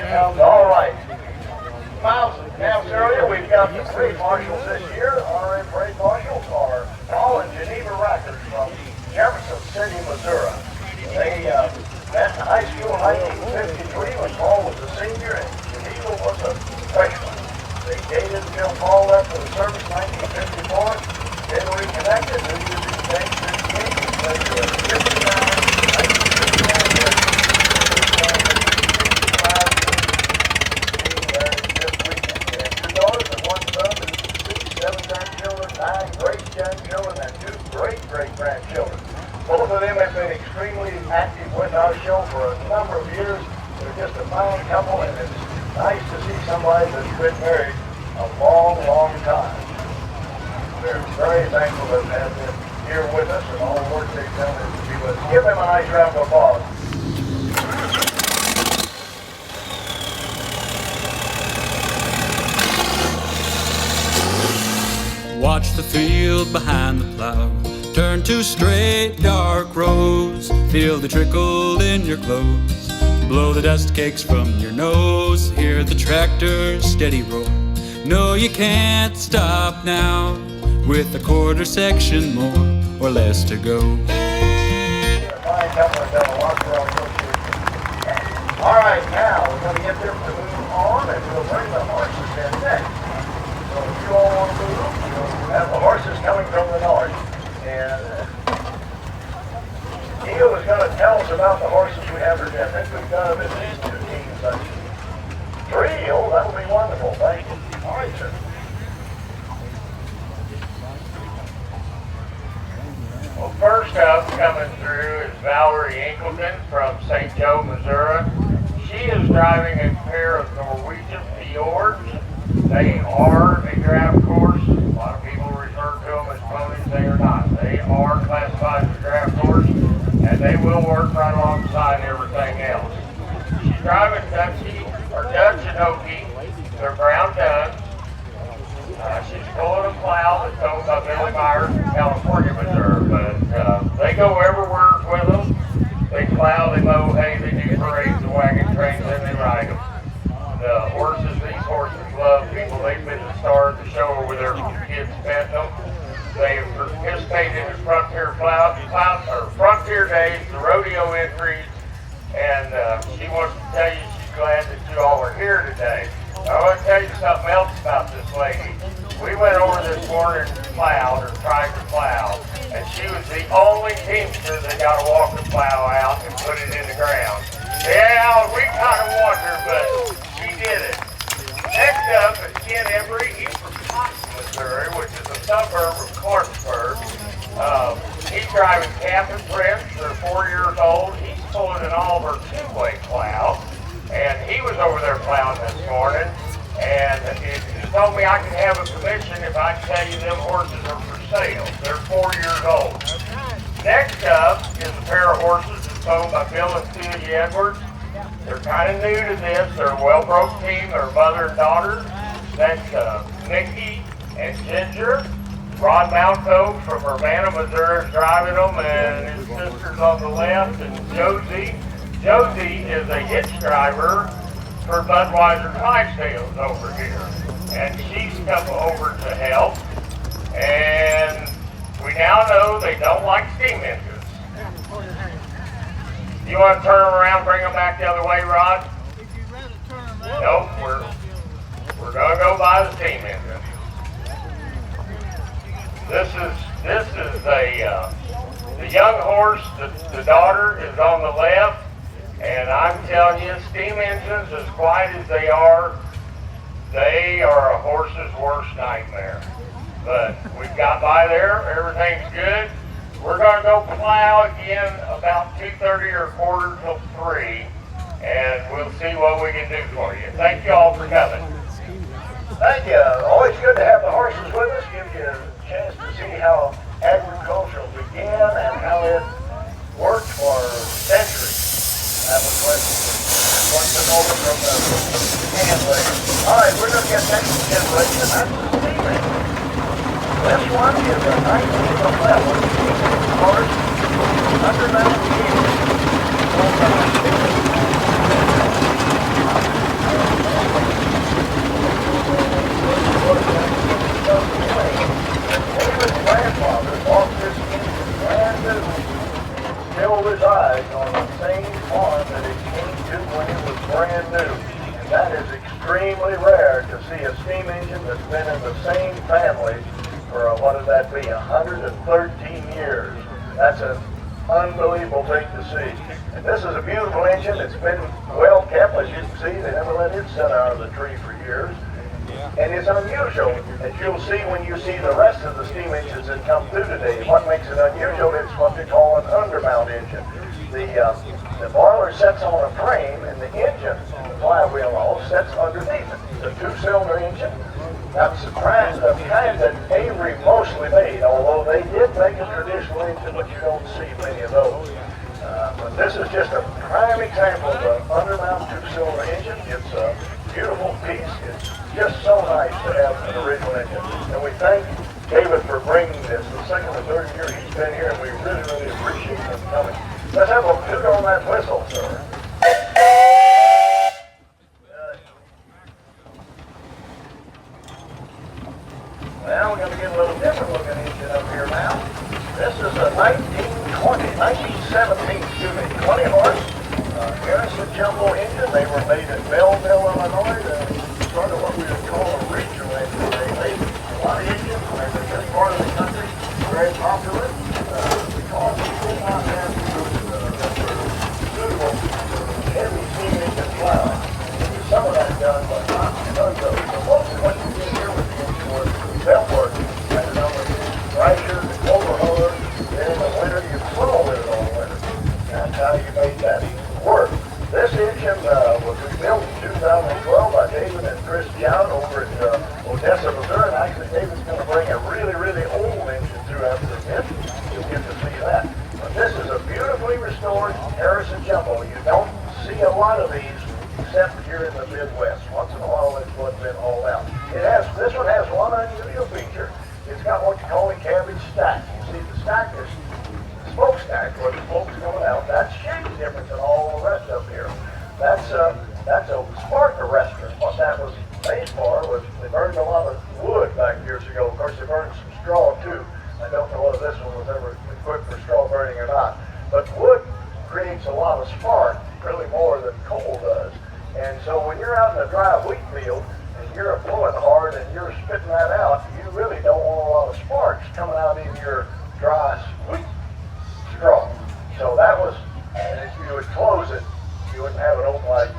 All right. Miles announced earlier, we've got the parade marshals this year. Honorary parade marshals are Paul and Geneva Rackers from Jefferson City, Missouri. They met in high school in 1953 when Paul was a senior and Geneva was a freshman. They dated until Paul left for the service in 1954. Then reconnected, New Year's Eve day, later in 59, 1959, and 2 great-great-grandchildren. Both of them have been extremely active with our show for a number of years. They're just a fine couple, and it's nice to see somebody that's been married a long, long time. We're very thankful to have them here with us and all the work they've done to be with us. Give them a nice round of applause. Watch the field behind the plow, turn 2 straight dark rows, feel the trickle in your clothes, blow the dust cakes from your nose, hear the tractor's steady roar. No, you can't stop now, with a quarter section more or less to go. All right, now we're going to get them to move on, and we'll bring the horses in next. So if you all want to move, you'll have the horses coming from the north. And Neil is going to tell us about the horses we have today. I think we've got them at least 2 teams. 3? Oh, that'll be wonderful. Thank you. All right, sir. Well, first up, coming through is Valerie Inkleton from St. Joe, Missouri. She is driving a pair of Norwegian Fjords. They are a draft horse. A lot of people refer to them as ponies. They are not. They are classified as a draft horse, and they will work right alongside everything else. She's driving Dutch Inoki. They're brown duns. She's pulling a plow that's owned by Billy Myers in California, Missouri, but they go everywhere with them. They plow, they mow hay, they do parades, the wagon trains, and they ride them. The horses, these horses love people. They've been the star of the show over there when the kids met them. They've participated in Frontier Frontier Days, the rodeo entries, and she wants to tell you she's glad that you all are here today. I want to tell you something else about this lady. We went over this morning and plowed, or tried to plow, and she was the only teamster that got to walk the plow out and put it in the ground. Yeah, we kind of wondered, but she did it. Next up is Ken Avery. He's from Cockshutt, Missouri, which is a suburb of Clarksburg. He's driving Cap and Prince. They're 4 years old. He's pulling an Oliver 2-way plow. And he was over there plowing this morning, and he told me I could have a commission if I tell you them horses are for sale. They're 4 years old. Next up is a pair of horses that's owned by Bill and Susie Edwards. They're kind of new to this. They're a well-broke team. They're mother and daughter. That's Mickey and Ginger. Rod Malco from Urbana, Missouri is driving them, and his sister's on the left, and Josie. Josie is a hitch driver for Budweiser Clydesdales over here, and she's come over to help. And we now know they don't like steam engines. You want to turn them around, bring them back the other way, Rod? Nope, we're going to go by the steam engine. This is the young horse. The daughter is on the left. And I'm telling you, steam engines, as quiet as they are a horse's worst nightmare. But we've got by there, everything's good. We're going to go plow again about 2:30 or 2:45 and we'll see what we can do for you. Thank you all for coming. Thank you. Always good to have the horses with us. Gives you a chance to see how agriculture began and how it worked for centuries. I have a question. What's it over from the handler? All right, we're going to get next generation. That's the steam engine. This one is a 1911 horse, 190 years. engine when it was brand new. And that is extremely rare to see a steam engine that's been in the same family for, what would that be, 113 years. That's an unbelievable thing to see. And this is a beautiful engine. It's been well kept, as you can see. They never let it sit out of the tree for years. And it's unusual, as you'll see when you see the rest of the steam engines that come through today. What makes it unusual is what they call an undermount engine. The boiler sits on a frame, and the engine, the flywheel all, sits underneath it. It's a two-cylinder engine. That's the kind that Avery mostly made, although they did make a traditional engine, but you don't see many of those. But this is just a prime example of an undermount two-cylinder engine. It's a beautiful piece. It's just so nice to have an original engine. And we thank David for bringing this. The second or third year he's been here, and we really, really appreciate him coming. Let's have a toot on that whistle, sir. Well, we're going to get a little different looking engine up here now. This is a 1917, 20 horse Harrison Jumbo engine. They were made in Boonville, Illinois. Sort of what we would call a regional engine. They made a lot of engines in this part of the country, very popular, because we did not have suitable heavy steam engine plow. Some of that done, but not tons of it. So most of what you did here with the engine was belt work. You had a number of thrashers and overhaulers. Then in the winter, you flow with it all winter. That's how you made that work. This engine was rebuilt in 2012 by David and Chris Young over at Odessa, Missouri. And actually, David's going to bring a really, really old engine through after this. You'll get to see that. But this is a beautifully restored Harrison Jumbo. You don't see a lot of these except here in the Midwest. Once in a while, it's what's been hauled out. This one has one unusual feature. It's got what you call a cabbage stack. You see, the stack is smokestack where the smoke's coming out. That's shaped different than all the rest up here. That's a spark arrestor. What that was made for was they burned a lot of wood back years ago. Of course, they burned some straw too. I don't know whether this one was ever equipped for straw burning or not. But wood creates a lot of spark, really more than coal does. And so when you're out in a dry wheat field and you're pulling hard and you're spitting that out, you really don't want a lot of sparks coming out in your dry wheat straw. So that was, and if you would close it, you wouldn't have it open like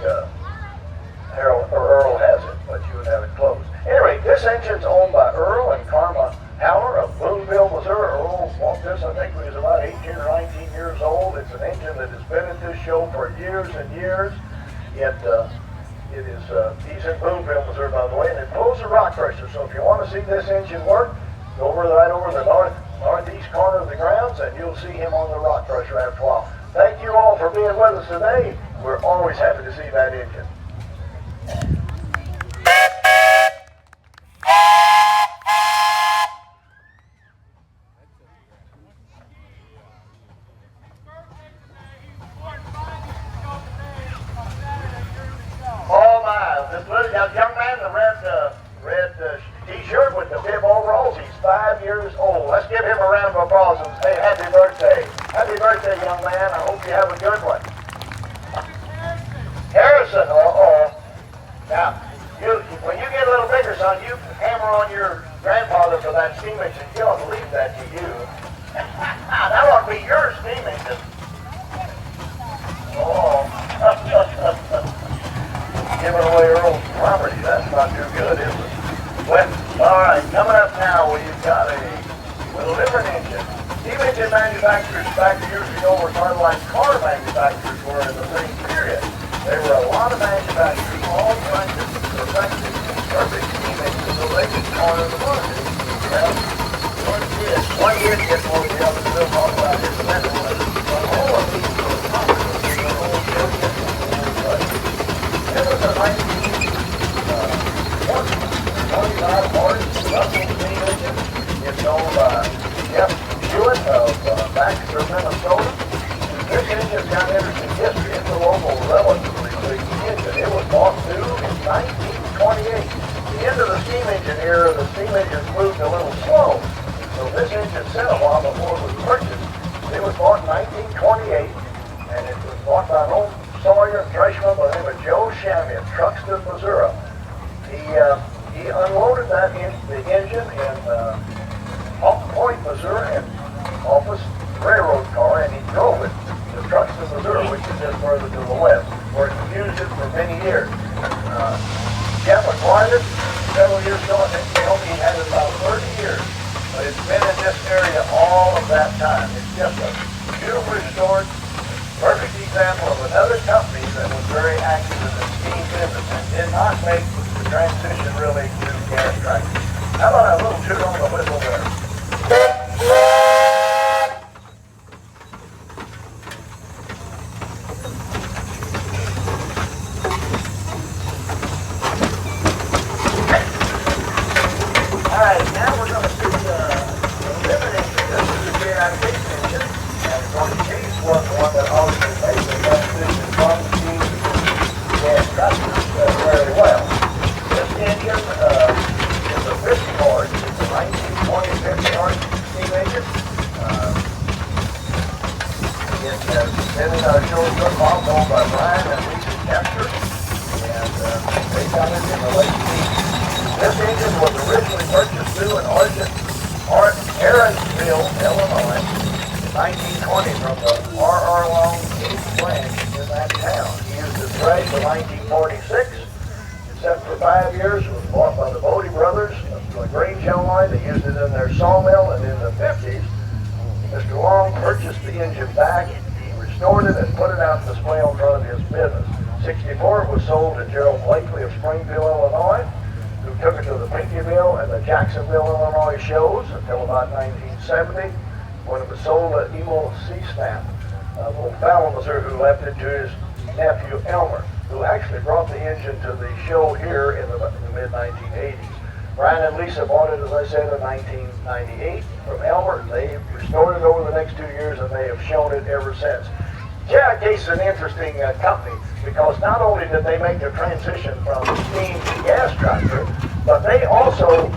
Earl has it, but you would have it closed. Anyway, this engine's owned by Earl and Karma Howler of Boonville, Missouri. Earl bought this, I think, when he was about 18 or 19 years old. It's an engine that has been at this show for years and years. He's in Boonville, Missouri, by the way, and it pulls the rock crusher. So if you want to see this engine work, go right over the northeast corner of the grounds, and you'll see him on the rock crusher after a while. Thank you all for being with us today. We're always happy to see that engine. Oh my, this little young man in the red t-shirt with the bib overalls, he's 5 years old. Let's give him a round of applause and say happy birthday. Happy birthday, young man. I hope you have a good one. Harrison, Now, when you get a little bigger, son, you hammer on your grandfather for that steam engine. You ought to leave that to you. That ought to be your steam engine. Oh. Giving away Earl's property, that's not too good, is it? Well, all right, coming up now, we've got a little different engine. Steam engine manufacturers back years ago were kind of like car manufacturers were in the same period. There were a lot of manufacturers all trying to perfect perfect steam engines so they could corner the market. Well, one year to get more of the other, we'll talk about it in a minute. But all of these were popular in the whole business. It was a 1925 Hart-Parr Russel steam engine. It's owned by Wyatt of Baxter, Minnesota. This engine's got interesting history. It's a local relatively big engine. It was bought Freshman by the name of Joe Shammy in Truxton, Missouri. He unloaded the engine in Point, Missouri, and office railroad car, and he drove it to Truxton, Missouri, which is just further to the west, where he used it for many years. Jeff acquired it several years ago. I think he had it about 30 years, but it's been in this area all of that time. It's just a beautifully restored, perfect example of another company that was very active in the steam business and did not make the transition really to gas tractors. How about a little toot on the whistle there? Alright, now we're going to see the limiting. This is a JIT engine, and on the case was the one that always made the transition from steam to gas tractors very well. This engine is a 50 horse. It's a 1920 50 horse steam engine. It has been in our show truck off owned by Brian and Lisa Sheppard, and they got it in the late 80s. This engine was originally purchased new in Aaronsville, Illinois, in 1920 from the R.R. Long plant in that town. He used it right till 1946. Except for 5 years, it was bought by the Bodie brothers, the grain shell line. They used it in their sawmill, and in the 50s, Mr. Long purchased the engine back. He restored it and put it out to display in front of his business. 64, it was sold to Gerald Blakely of Springfield, Illinois, who took it to the Pinckeyville and the Jacksonville, Illinois shows until about 1970, when it was sold to Emil C-Snap, a little Fallon, Missouri, who left it to his nephew Elmer, who actually brought the engine to the show here in the mid-1980s. Brian and Lisa bought it, as I said, in 1998 from Elmer. They restored it over the next 2 years, and they have shown it ever since. JIT is an interesting company, because not only did they make the transition from steam to gas tractor, but they also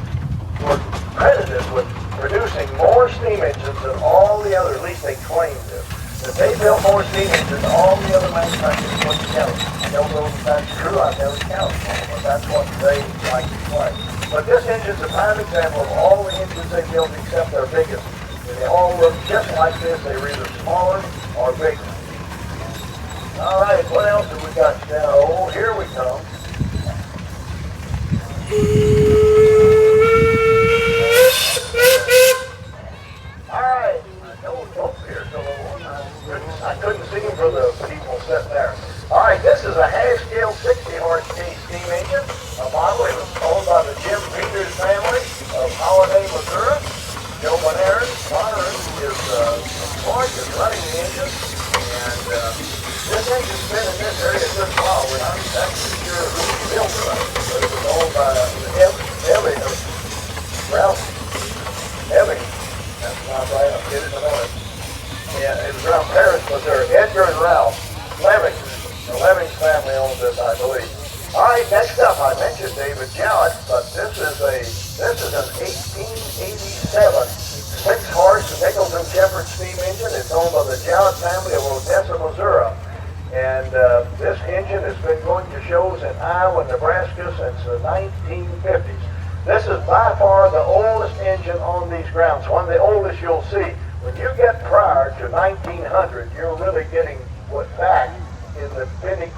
were credited with producing more steam engines than all the other, at least they claimed it. That they built more steam engines than all the other manufacturers put together. I don't know if that's true, I've never counted them, but that's what they like to claim. But this engine's a prime example of all the engines they built except their biggest. And they all look just like this. They were either smaller or bigger. All right, what else have we got now? Oh, here we come. All right. I couldn't see him for the people sitting there. All right, this is a half-scale 60-horse steam engine, a model. It was owned by the Jim Peters family of Holiday, Missouri. Joe Bonner is running the engine, and this engine's been in this area a good while. We're not exactly sure who built it, but it was owned by Avery, Ralph Avery. That's not right. I'm getting it on it. Yeah, it was around Paris, Missouri. Edgar and Ralph Leving. The Leving family owns this, I believe. All right, next up, I mentioned David Jowett, but this is an 1887 6-horse Nichols and Sheppard steam engine. It's owned by the Jowett family of Odessa, Missouri. And this engine has been going to shows in Iowa and Nebraska since the 1950s. This is by far the oldest engine on these grounds, one of the oldest you'll see. When you get prior to 1900, you're really getting back in the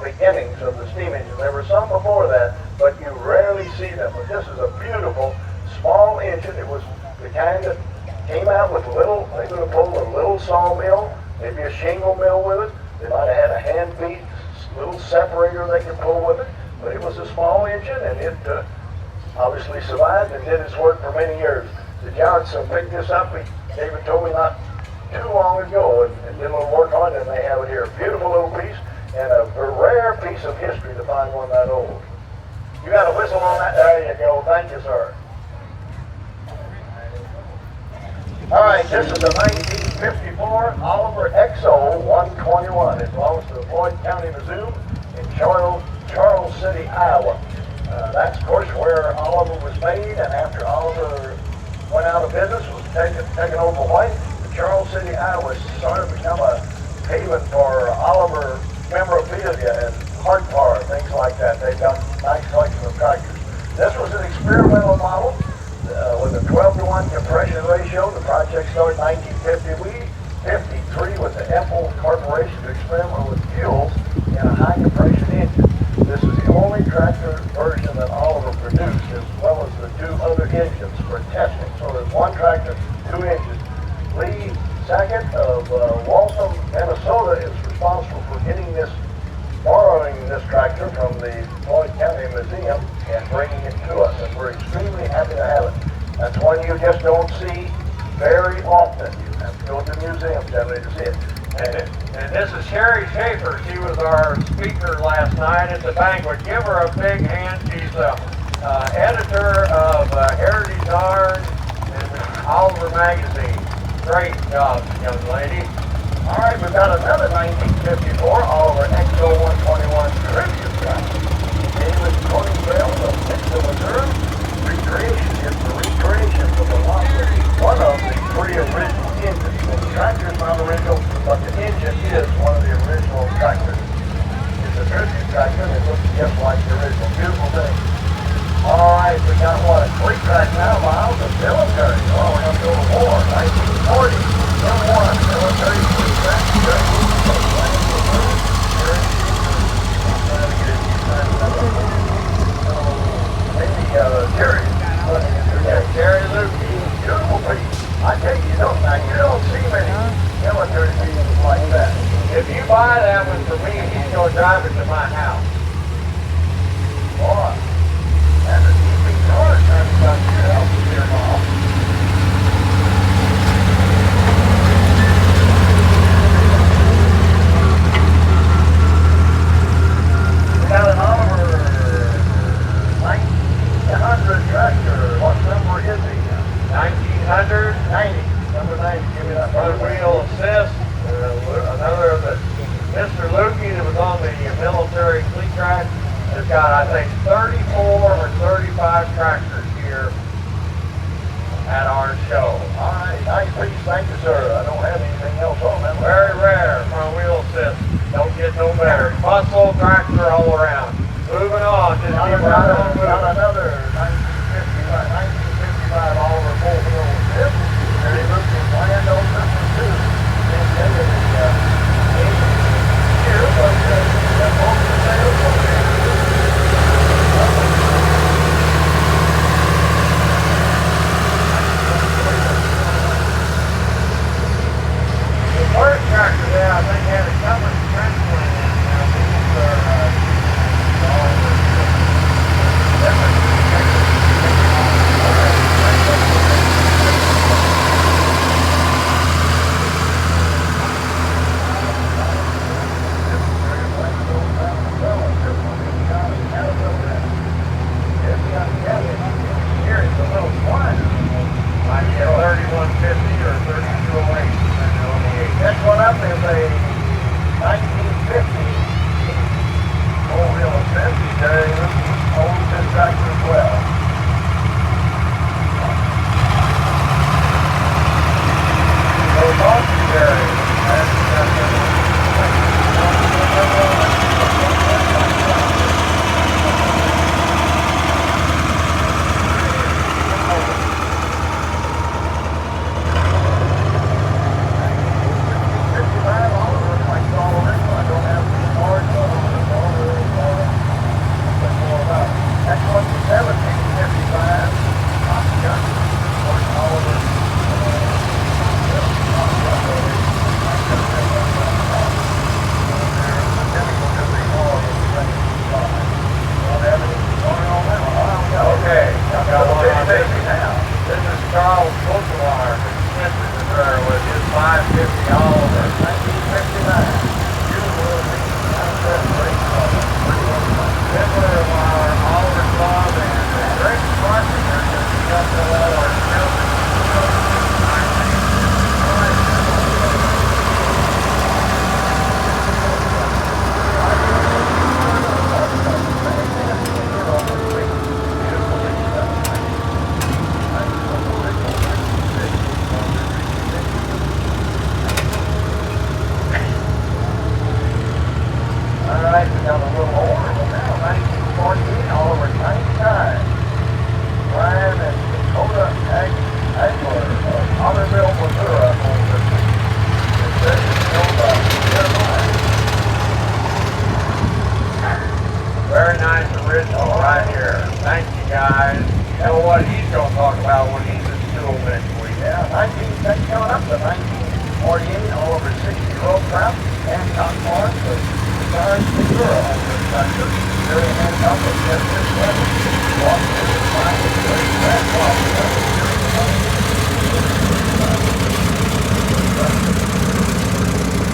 beginnings of the steam engine. There were some before that, but you rarely see them. But this is a beautiful, small engine. It was the kind that came out with they could have pulled a little sawmill, maybe a shingle mill with it. They might have had a hand-beat little separator they could pull with it. But it was a small engine, and it obviously survived and did its work for many years. The Johnson picked this up. David told me not too long ago, and did a little work on it, and they have it here. Beautiful little piece, and a rare piece of history to find one that old. You got a whistle on that? There you go. Thank you, sir. All right, this is a 1954 Oliver XO 121. It belongs to the Floyd County Zoo in Charles City, Iowa. That's, of course, where Oliver was made, and after Oliver went out of business, was taken over by Wyatt, Charles City, Iowa, sort of become a haven for Oliver memorabilia, and from the Floyd County Museum and bringing it to us, and we're extremely happy to have it. That's one you just don't see very often. You have to go to the museum generally to see it. And this is Sherry Schaefer. She was our speaker last night at the banquet. Give her a big hand. She's editor of Heritage Art and Oliver Magazine. Great job, young lady. All right, we've got another 1954 Oliver XO121 tribute track. David Coningsville of Nichols, Missouri. Recreation is the recreation of the one of the three original engines. The tractor is not original, but the engine is one of the original tractors. It's a tribute tractor that looks just like the original. Beautiful thing. All right, we got what? A Cletrac now, Miles, of military. Oh, we're going to go to war. 1940. M1 military Cletrac. Maybe Jerry. Yeah, Jerry Lukey. Beautiful piece. I tell you, you don't see many military pieces like that. If you buy that one for me, he's going to drive it to my house. Boy, that's a deeply color kind of stuff here. Help you here, Mom. We got an Oliver 1900 tractor. What number is he? 1900. 90. Number 90. Give me that. Front wheel assist. Another of the Mr. Lukey that was on the military Cletrac has got, I think, 34 or 35 tractors here at our show. All right, nice piece. Thank you, sir. I don't have anything else on that. Very rare front wheel assist. Don't get no better. Muscle tractor all around. Moving on. Just keep right on moving. Got another 1955 Oliver full wheel assist. There he looks at land on this one too. Intended the here, but that's all the sales on there. The first tractor there, I think, had a Cummins transfer in it. Now, these are might be a 3150 or 3208. Next one up is a 1950 four-wheel assist. There he owns his tractor as well. Those awesome Jerry. Very nice original right here. Thank you guys. You know what he's going to talk about when he's at school next week. Yeah, that's coming up to 1948, all over 60 road crop and Hart-Parr, the Missouri. tractor. Very hand up and get this level. Walk in the line with the back walk.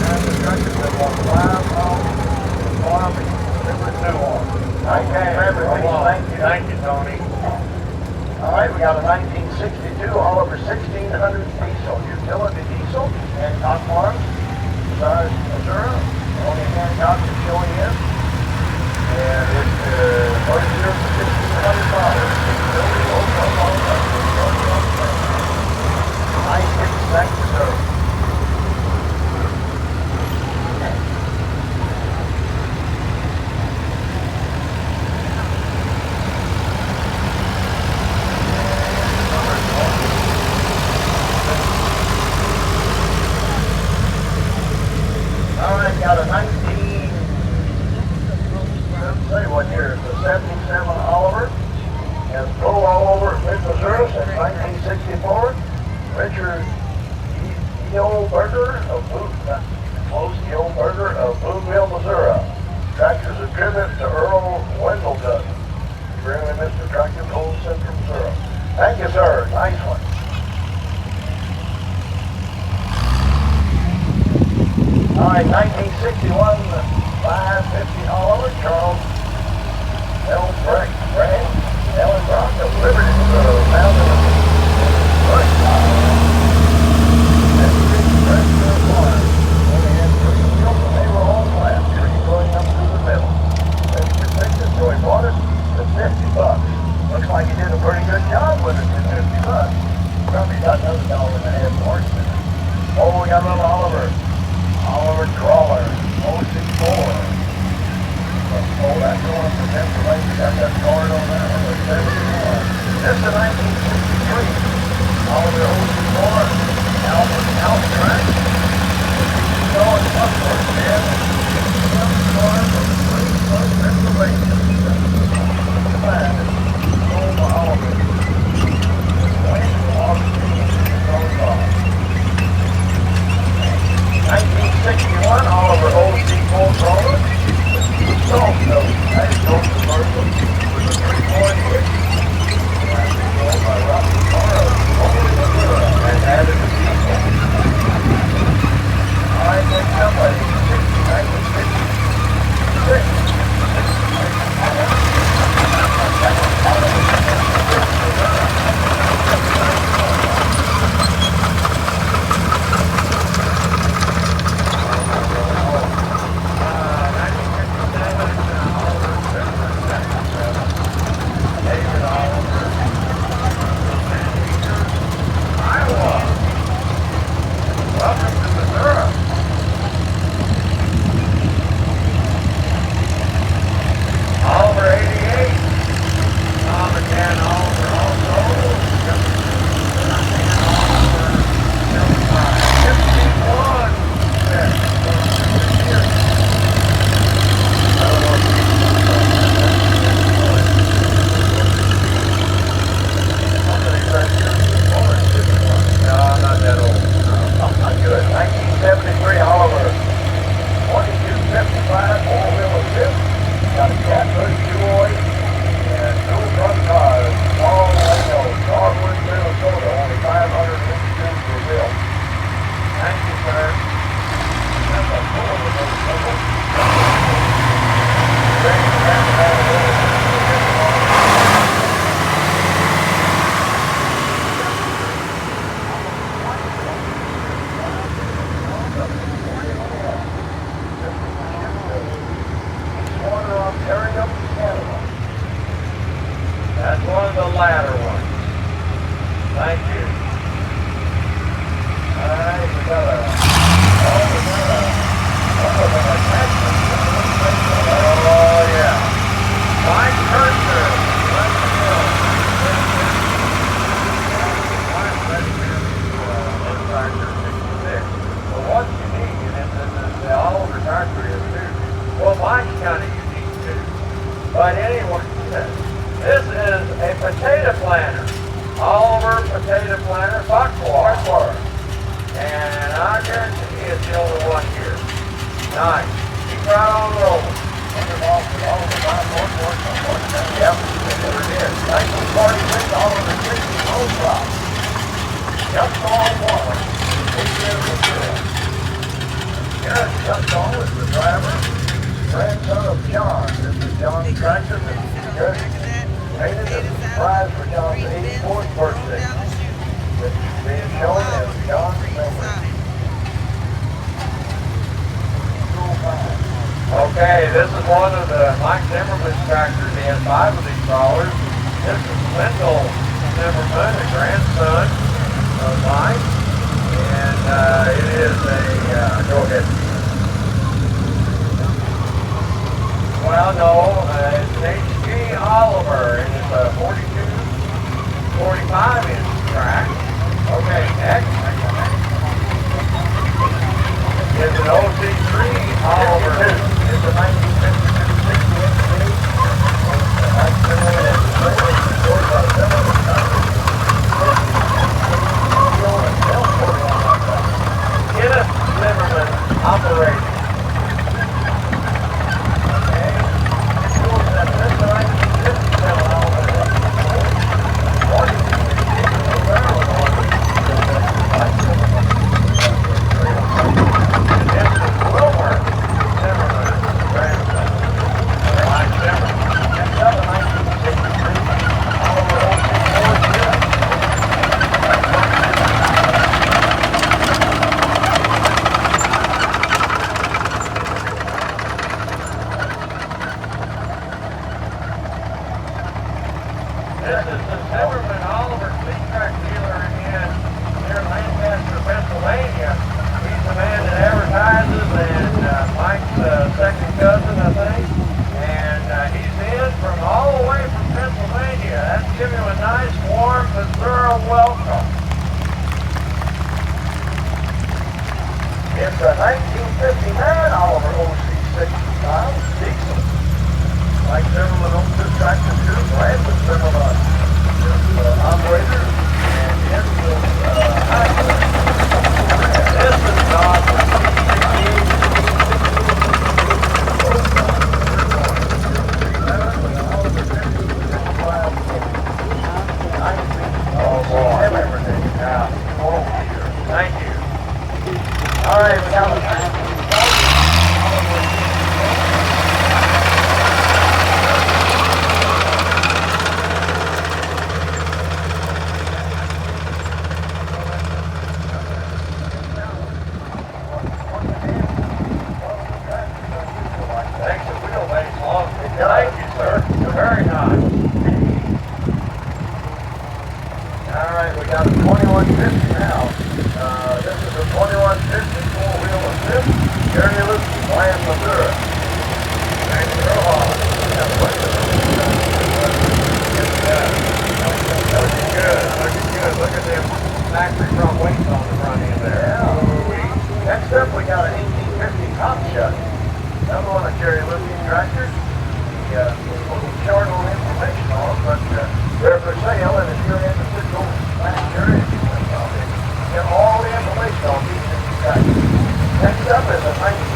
And the tractor will walk 5 miles farming. New one. Okay, Thank you, Tony. All right, we got a 1962 Oliver 1600 diesel, utility diesel, Hancock Farms, Missouri. Only Hancock is showing in. And it's first year for $1,600. Nice, thank you, sir. Got a 19, let's say what year, it's a 77 Oliver, has Plow all over Mid-Missouri since 1964. Richard Eilberger of Boonville, Missouri. Tractors are driven to Earl Wendleton. Really, Mr. Tractor, Cold Central, Missouri. Thank you, sir. Nice one. All right, 1961 550 Oliver, Charles L. Brand, Ellen Brock of Liberty, founded of first time. And Preston Farm. Only had 3 children. They were all flat, 3 going up through the middle. As you can think that, so he bought it for $50. Looks like he did a pretty good job with it for $50. Probably got another $1.50 more in it. Oh, we got a little Oliver Trawler, 064. Oh, that's the one from Pennsylvania. Got that card on that one, 71. This is a 1963. Oliver 064. Altrac. Going upward, man. Car from Pennsylvania. Fine. Old Oliver. Wayne Austin. Going 1961 Oliver OC full crawler. Salt note. That's no commercial. With a 3-point hit. That's controlled by Russel and added a diesel. All right, next up, 1966. But anyway, this is a potato planter. Oliver potato planter, Farquar. And I guarantee it's the only one here. Nice. Keep right on rolling. Yep, there it is. 1946, all of the 60 road crop. Just all one. Yes, just all is the driver. Grandson of John. This is John Craxton. Good. Painted as a surprise for John's 84th birthday. Which is being shown as John's memory. Okay, this is one of the Mike Zimmerman's tractors. He has 5 of these crawlers. This is Wendell Zimmerman, a grandson of mine. And it is a, go ahead. Well, no, it's an H.G. Oliver, and it's a 45-inch track. Okay, next. It's an OC3 Oliver. It's a 1956. Kenneth Zimmerman operating. This is the Zimmerman Oliver Cletrac dealer in near Lancaster, Pennsylvania. He's the man that advertises, and Mike's second cousin, I think. And he's in from all the way from Pennsylvania. Let's give him a nice, warm, but thorough welcome. It's a 1959 Oliver OC60 style. Decent. Mike Zimmerman owns this tractor too. Brad was Zimmerman, operator, and his was This is Don. Oh boy. Yeah. Thank you. All right, we got Thanks to wheelbase long. Thank you, sir. Very nice. All right, we got a 2150 now. This is a 2150 four-wheel assist. Gary Lewis, Wyatt, Missouri. Thank you, Looking good. Looking good. Look at them factory front weights on the front end there. Yeah. Next up, we got an 1850 Cockshutt. Another one of Jerry Lewis' tractors. The short on information on them, but they're for sale, and if you're interested, go back Jerry and get all the information on these tractors. Next up is a 19